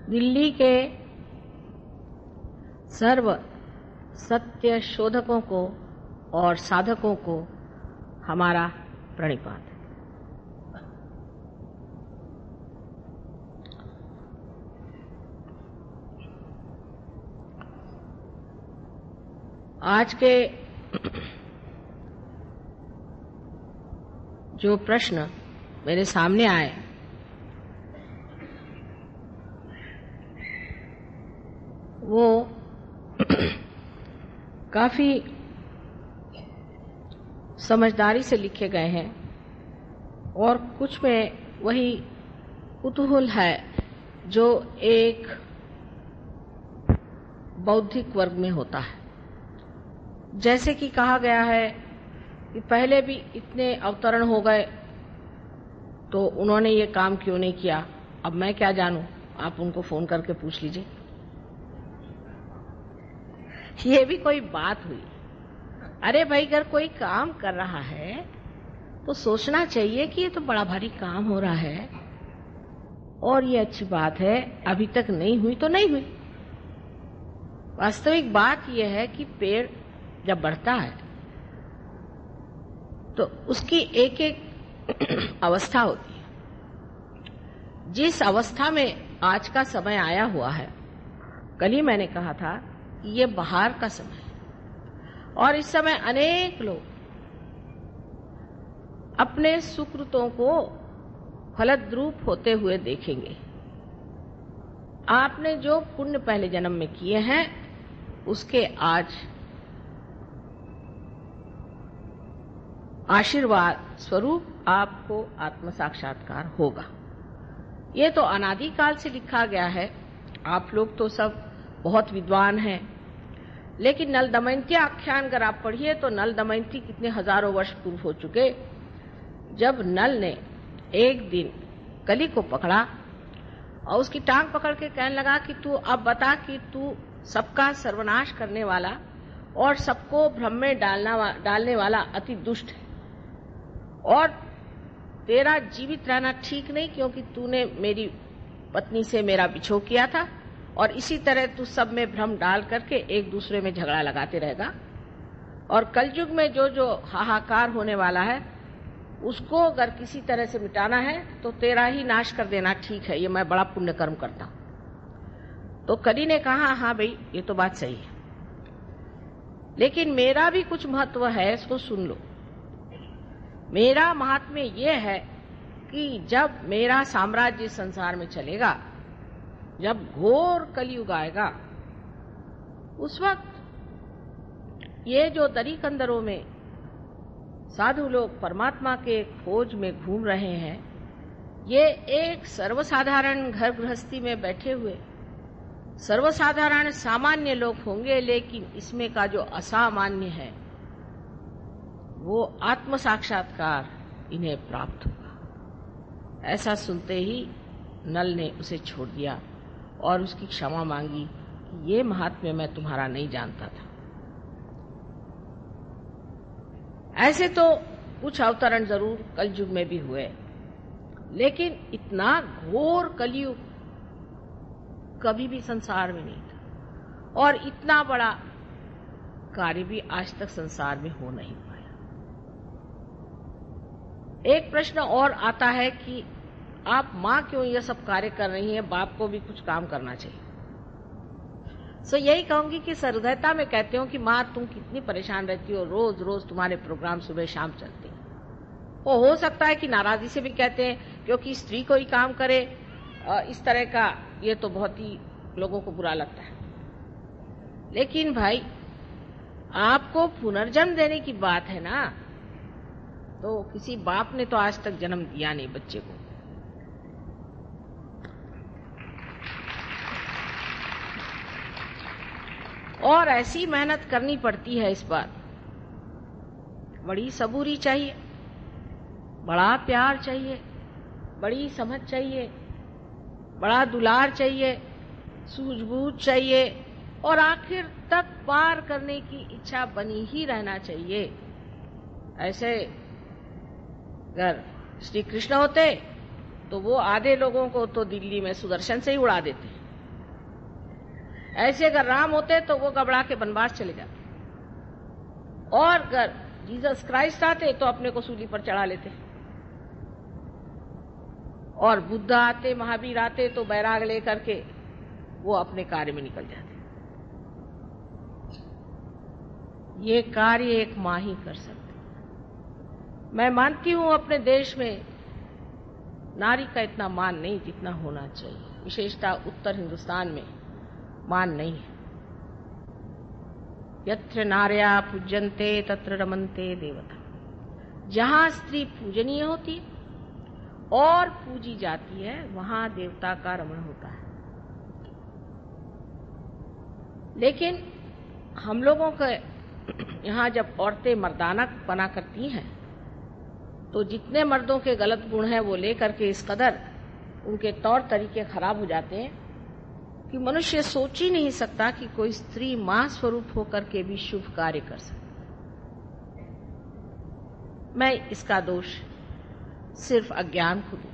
दिल्ली के सर्व सत्य शोधकों को और साधकों को हमारा प्रणिपात। आज के जो प्रश्न मेरे सामने आए वो काफी समझदारी से लिखे गए हैं और कुछ में वही कुतूहल है जो एक बौद्धिक वर्ग में होता है। जैसे कि कहा गया है कि पहले भी इतने अवतरण हो गए तो उन्होंने ये काम क्यों नहीं किया, अब मैं क्या जानूं, आप उनको फोन करके पूछ लीजिए। ये भी कोई बात हुई? अरे भाई, अगर कोई काम कर रहा है तो सोचना चाहिए कि ये तो बड़ा भारी काम हो रहा है और ये अच्छी बात है, अभी तक नहीं हुई तो नहीं हुई। वास्तविक बात यह है कि पेड़ जब बढ़ता है तो उसकी एक एक अवस्था होती है। जिस अवस्था में आज का समय आया हुआ है, कल ही मैंने कहा था कि ये बहार का समय है और इस समय अनेक लोग अपने सुकृतों को फलद्रूप होते हुए देखेंगे। आपने जो पुण्य पहले जन्म में किए हैं उसके आज आशीर्वाद स्वरूप आपको आत्म साक्षात्कार होगा। ये तो अनादिकाल से लिखा गया है। आप लोग तो सब बहुत विद्वान हैं, लेकिन नल दमयंती आख्यान अगर आप पढ़िए तो नल दमयंती कितने हजारों वर्ष पूर्व हो चुके, जब नल ने एक दिन कली को पकड़ा और उसकी टांग पकड़ के कहने लगा कि तू अब बता कि तू सबका सर्वनाश करने वाला और सबको भ्रम में डालने वाला अति दुष्ट है और तेरा जीवित रहना ठीक नहीं, क्योंकि तूने मेरी पत्नी से मेरा बिछोह किया था और इसी तरह तू सब में भ्रम डाल करके एक दूसरे में झगड़ा लगाते रहेगा और कलयुग में जो जो हाहाकार होने वाला है उसको अगर किसी तरह से मिटाना है तो तेरा ही नाश कर देना ठीक है, ये मैं बड़ा पुण्य कर्म करता हूं। तो कली ने कहा, हाँ भाई ये तो बात सही है, लेकिन मेरा भी कुछ महत्व है, इसको सुन लो। मेरा महात्म्य ये है कि जब मेरा साम्राज्य संसार में चलेगा, जब घोर कलयुग आएगा, उस वक्त ये जो दरी कंदरों में साधु लोग परमात्मा के खोज में घूम रहे हैं, ये एक सर्वसाधारण घर गृहस्थी में बैठे हुए सर्वसाधारण सामान्य लोग होंगे, लेकिन इसमें का जो असामान्य है वो आत्म साक्षात्कार इन्हें प्राप्त होगा। ऐसा सुनते ही नल ने उसे छोड़ दिया और उसकी क्षमा मांगी कि ये महात्म्य मैं तुम्हारा नहीं जानता था। ऐसे तो कुछ अवतरण जरूर कलयुग में भी हुए, लेकिन इतना घोर कलयुग कभी भी संसार में नहीं था और इतना बड़ा कार्य भी आज तक संसार में हो नहीं पाया। एक प्रश्न और आता है कि आप माँ क्यों ये सब कार्य कर रही हैं, बाप को भी कुछ काम करना चाहिए। सो यही कहूंगी कि सहृदयता में कहते हो कि माँ तुम कितनी परेशान रहती हो, रोज रोज तुम्हारे प्रोग्राम सुबह शाम चलते हैं। वो हो सकता है कि नाराजगी से भी कहते हैं क्योंकि स्त्री कोई काम करे इस तरह का, ये तो बहुत ही लोगों को बुरा लगता है। लेकिन भाई आपको पुनर्जन्म देने की बात है ना, तो किसी बाप ने तो आज तक जन्म दिया नहीं बच्चे को। और ऐसी मेहनत करनी पड़ती है इस बार, बड़ी सबूरी चाहिए, बड़ा प्यार चाहिए, बड़ी समझ चाहिए, बड़ा दुलार चाहिए, सूझबूझ चाहिए और आखिर तक पार करने की इच्छा बनी ही रहना चाहिए। ऐसे अगर श्री कृष्ण होते तो वो आधे लोगों को तो दिल्ली में सुदर्शन से ही उड़ा देते, ऐसे अगर राम होते तो वो घबरा के वनवास चले जाते, और अगर जीसस क्राइस्ट आते तो अपने को सूली पर चढ़ा लेते, और बुद्ध आते, महावीर आते तो बैराग लेकर के वो अपने कार्य में निकल जाते। ये कार्य एक मां ही कर सकती। मैं मानती हूं अपने देश में नारी का इतना मान नहीं जितना होना चाहिए, विशेषतः उत्तर हिंदुस्तान में मान नहीं है। यत्र नार्या पूज्यन्ते तत्र रमन्ते देवता। जहां स्त्री पूजनीय होती और पूजी जाती है वहां देवता का रमण होता है। लेकिन हम लोगों के यहाँ जब औरतें मर्दाना बना करती हैं तो जितने मर्दों के गलत गुण हैं वो लेकर के इस कदर उनके तौर तरीके खराब हो जाते हैं कि मनुष्य सोच ही नहीं सकता कि कोई स्त्री मां स्वरूप होकर के भी शुभ कार्य कर सकती। मैं इसका दोष सिर्फ अज्ञान को दूं।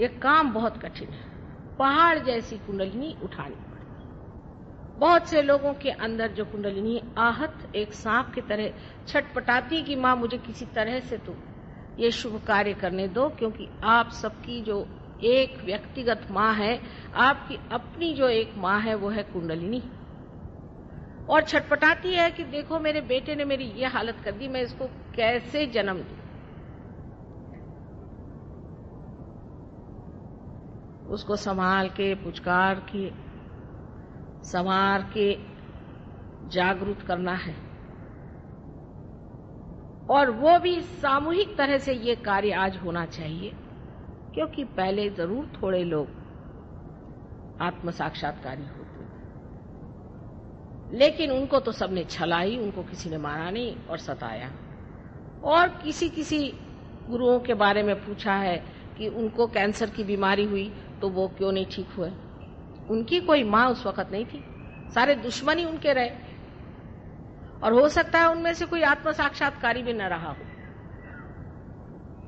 ये काम बहुत कठिन है, पहाड़ जैसी कुंडलिनी उठानी पड़ती। बहुत से लोगों के अंदर जो कुंडलिनी आहत एक सांप की तरह छटपटाती कि मां मुझे किसी तरह से तो ये शुभ कार्य करने दो, क्योंकि आप सबकी जो एक व्यक्तिगत मां है, आपकी अपनी जो एक मां है वो है कुंडलिनी, और छटपटाती है कि देखो मेरे बेटे ने मेरी ये हालत कर दी, मैं इसको कैसे जन्म दूं। उसको संभाल के, पुचकार के, संवार के जागरूक करना है, और वो भी सामूहिक तरह से ये कार्य आज होना चाहिए, क्योंकि पहले जरूर थोड़े लोग आत्म साक्षात्कारी होते थे, लेकिन उनको तो सबने छलाई, उनको किसी ने मारा नहीं और सताया। और किसी किसी गुरुओं के बारे में पूछा है कि उनको कैंसर की बीमारी हुई तो वो क्यों नहीं ठीक हुए। उनकी कोई मां उस वक्त नहीं थी, सारे दुश्मन ही उनके रहे, और हो सकता है उनमें से कोई आत्म साक्षात्कारी भी न रहा हो।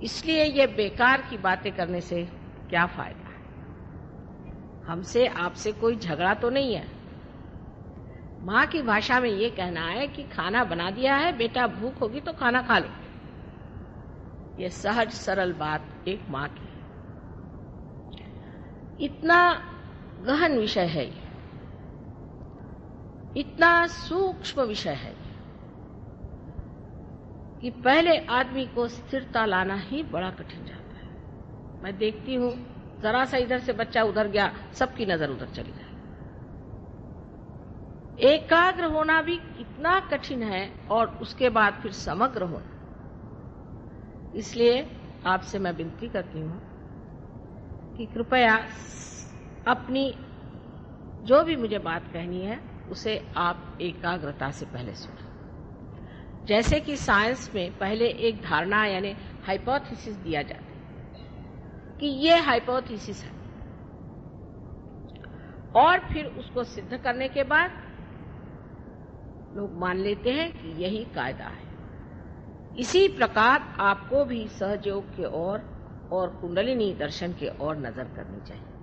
इसलिए ये बेकार की बातें करने से क्या फायदा है। हमसे आपसे कोई झगड़ा तो नहीं है। मां की भाषा में ये कहना है कि खाना बना दिया है बेटा, भूख होगी तो खाना खा लो। ये सहज सरल बात एक मां की। इतना गहन विषय है ये, इतना सूक्ष्म विषय है कि पहले आदमी को स्थिरता लाना ही बड़ा कठिन जाता है। मैं देखती हूं जरा सा इधर से बच्चा उधर गया, सबकी नजर उधर चली जाए। एकाग्र होना भी कितना कठिन है, और उसके बाद फिर समग्र होना। इसलिए आपसे मैं विनती करती हूं कि कृपया अपनी जो भी मुझे बात कहनी है उसे आप एकाग्रता से पहले सुनें। जैसे कि साइंस में पहले एक धारणा यानी हाइपोथेसिस दिया जाता है कि ये हाइपोथेसिस है, और फिर उसको सिद्ध करने के बाद लोग मान लेते हैं कि यही कायदा है। इसी प्रकार आपको भी सहयोग के ओर और कुंडलिनी दर्शन के ओर नजर करनी चाहिए।